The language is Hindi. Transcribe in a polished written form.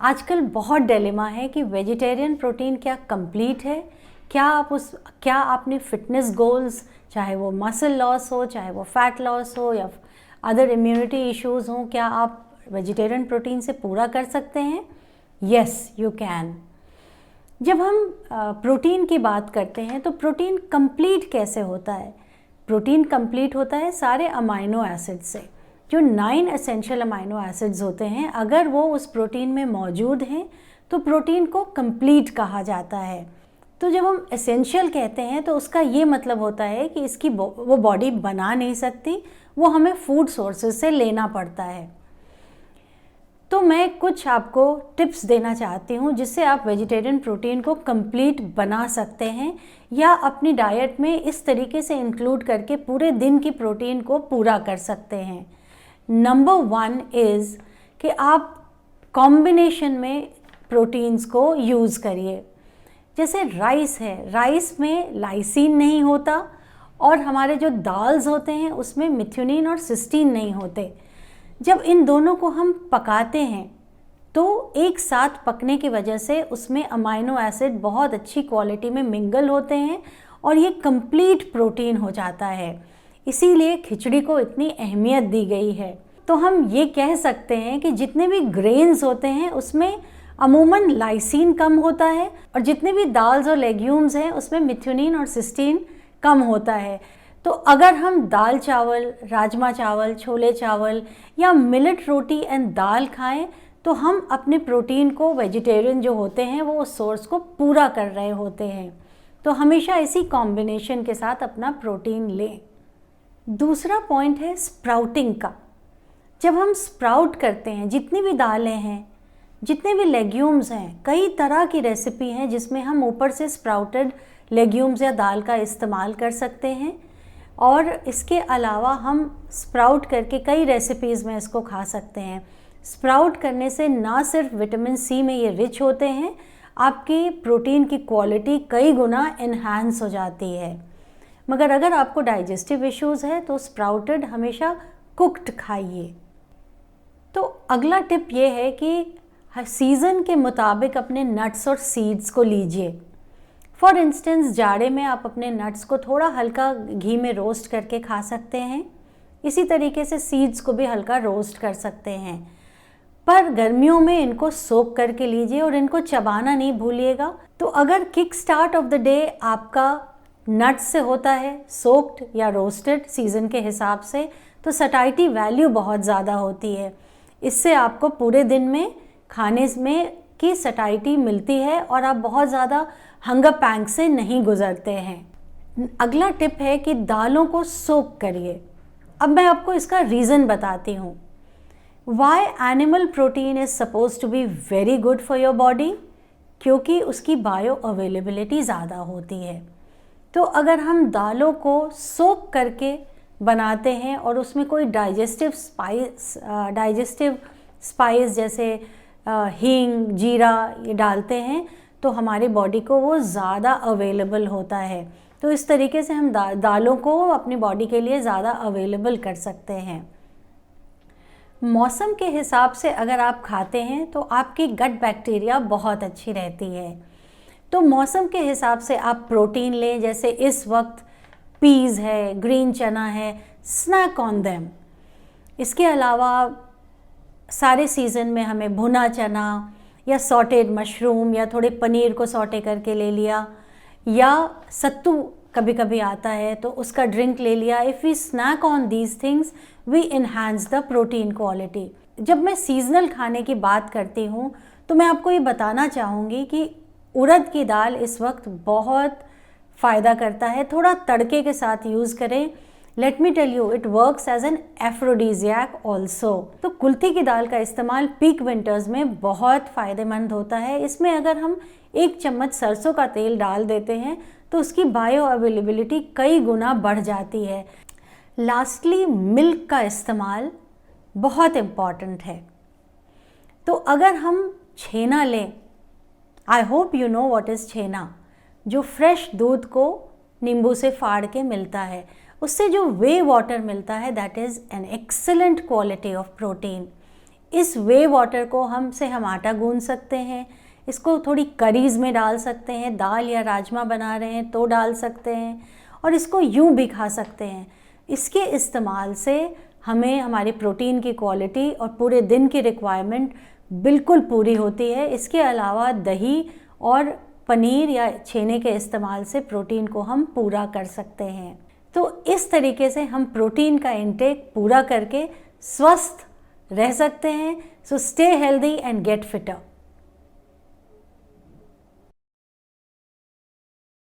आजकल बहुत डिलेमा है कि वेजिटेरियन प्रोटीन क्या कंप्लीट है, क्या आपने फिटनेस गोल्स, चाहे वो मसल लॉस हो, चाहे वो फैट लॉस हो या अदर इम्यूनिटी इश्यूज़ हों, क्या आप वेजिटेरियन प्रोटीन से पूरा कर सकते हैं? Yes, you can. जब हम प्रोटीन की बात करते हैं तो प्रोटीन कंप्लीट कैसे होता है? प्रोटीन कंप्लीट होता है सारे अमाइनो एसिड से। जो 9 एसेंशियल अमाइनो एसिड्स होते हैं, अगर वो उस प्रोटीन में मौजूद हैं तो प्रोटीन को कंप्लीट कहा जाता है। तो जब हम एसेंशियल कहते हैं तो उसका ये मतलब होता है कि इसकी वो बॉडी बना नहीं सकती, वो हमें फूड सोर्सेज से लेना पड़ता है। तो मैं कुछ आपको टिप्स देना चाहती हूँ जिससे आप वेजिटेरियन प्रोटीन को कंप्लीट बना सकते हैं या अपनी डाइट में इस तरीके से इंक्लूड करके पूरे दिन की प्रोटीन को पूरा कर सकते हैं। नंबर 1 इज़ कि आप कॉम्बिनेशन में प्रोटीन्स को यूज़ करिए। जैसे राइस है, राइस में लाइसीन नहीं होता और हमारे जो दाल्स होते हैं उसमें मिथ्योनिन और सिस्टीन नहीं होते। जब इन दोनों को हम पकाते हैं तो एक साथ पकने की वजह से उसमें अमाइनो एसिड बहुत अच्छी क्वालिटी में मिंगल होते हैं और ये कंप्लीट प्रोटीन हो जाता है। इसीलिए खिचड़ी को इतनी अहमियत दी गई है। तो हम ये कह सकते हैं कि जितने भी ग्रेन्स होते हैं उसमें अमूमन लाइसीन कम होता है और जितने भी दाल्स और लेग्यूम्स हैं उसमें मिथ्योनिन और सिस्टीन कम होता है। तो अगर हम दाल चावल, राजमा चावल, छोले चावल या मिलेट रोटी एंड दाल खाएं तो हम अपने प्रोटीन को, वेजिटेरियन जो होते हैं, वो उस सोर्स को पूरा कर रहे होते हैं। तो हमेशा इसी कॉम्बिनेशन के साथ अपना प्रोटीन लें। दूसरा पॉइंट है स्प्राउटिंग का। जब हम स्प्राउट करते हैं, जितनी भी दालें हैं, जितने भी लेग्यूम्स हैं, कई तरह की रेसिपी हैं जिसमें हम ऊपर से स्प्राउटेड लेग्यूम्स या दाल का इस्तेमाल कर सकते हैं और इसके अलावा हम स्प्राउट करके कई रेसिपीज़ में इसको खा सकते हैं। स्प्राउट करने से ना सिर्फ विटामिन सी में ये रिच होते हैं, आपकी प्रोटीन की क्वालिटी कई गुना इन्हांस हो जाती है। मगर अगर आपको डाइजेस्टिव इश्यूज़ है तो स्प्राउटेड हमेशा कुक्ड खाइए। तो अगला टिप ये है कि सीज़न के मुताबिक अपने नट्स और सीड्स को लीजिए। फॉर इंस्टेंस, जाड़े में आप अपने नट्स को थोड़ा हल्का घी में रोस्ट करके खा सकते हैं। इसी तरीके से सीड्स को भी हल्का रोस्ट कर सकते हैं। पर गर्मियों में इनको सोक करके लीजिए और इनको चबाना नहीं भूलिएगा। तो अगर kick start of the day आपका नट्स से होता है, सोक्ड या रोस्टेड सीज़न के हिसाब से, तो सटाइटी वैल्यू बहुत ज़्यादा होती है। इससे आपको पूरे दिन में खाने में की सटाइटी मिलती है और आप बहुत ज़्यादा हंगर पैंग से नहीं गुजरते हैं। अगला टिप है कि दालों को सोक करिए। अब मैं आपको इसका रीज़न बताती हूँ। Why animal protein is suppose to be very good for your body, क्योंकि उसकी बायो अवेलेबिलिटी ज़्यादा होती है। तो अगर हम दालों को सोक करके बनाते हैं और उसमें कोई डाइजेस्टिव स्पाइस जैसे हींग, जीरा ये डालते हैं तो हमारी बॉडी को वो ज़्यादा अवेलेबल होता है। तो इस तरीके से हम दालों को अपनी बॉडी के लिए ज़्यादा अवेलेबल कर सकते हैं। मौसम के हिसाब से अगर आप खाते हैं तो आपकी गट बैक्टीरिया बहुत अच्छी रहती है। तो मौसम के हिसाब से आप प्रोटीन लें। जैसे इस वक्त पीज़ है, ग्रीन चना है, स्नैक ऑन देम। इसके अलावा सारे सीज़न में हमें भुना चना या सॉटेड मशरूम या थोड़े पनीर को सॉटे करके ले लिया, या सत्तू कभी कभी आता है तो उसका ड्रिंक ले लिया। If we snack on these things we enhance the protein quality. जब मैं सीजनल खाने की बात करती हूँ तो मैं आपको ये बताना चाहूँगी कि उड़द की दाल इस वक्त बहुत फ़ायदा करता है। थोड़ा तड़के के साथ यूज़ करें। Let me tell you, it works as an aphrodisiac also. तो कुल्थी की दाल का इस्तेमाल पीक विंटर्स में बहुत फ़ायदेमंद होता है। इसमें अगर हम 1 चम्मच सरसों का तेल डाल देते हैं तो उसकी बायो अवेलेबिलिटी कई गुना बढ़ जाती है। लास्टली, मिल्क का इस्तेमाल बहुत इम्पॉर्टेंट है। तो अगर हम छेना लें, I hope you know what is chhena, जो फ्रेश दूध को नींबू से फाड़ के मिलता है, उससे जो वे वाटर मिलता है that is an excellent quality of protein. इस वे वाटर को हम आटा गूंद सकते हैं, इसको थोड़ी करीज़ में डाल सकते हैं, दाल या राजमा बना रहे हैं तो डाल सकते हैं, और इसको यूं भी खा सकते हैं। इसके इस्तेमाल से हमें हमारी प्रोटीन की क्वालिटी और पूरे दिन की रिक्वायरमेंट बिल्कुल पूरी होती है। इसके अलावा दही और पनीर या छेने के इस्तेमाल से प्रोटीन को हम पूरा कर सकते हैं। तो इस तरीके से हम प्रोटीन का इंटेक पूरा करके स्वस्थ रह सकते हैं। So stay healthy and get fitter.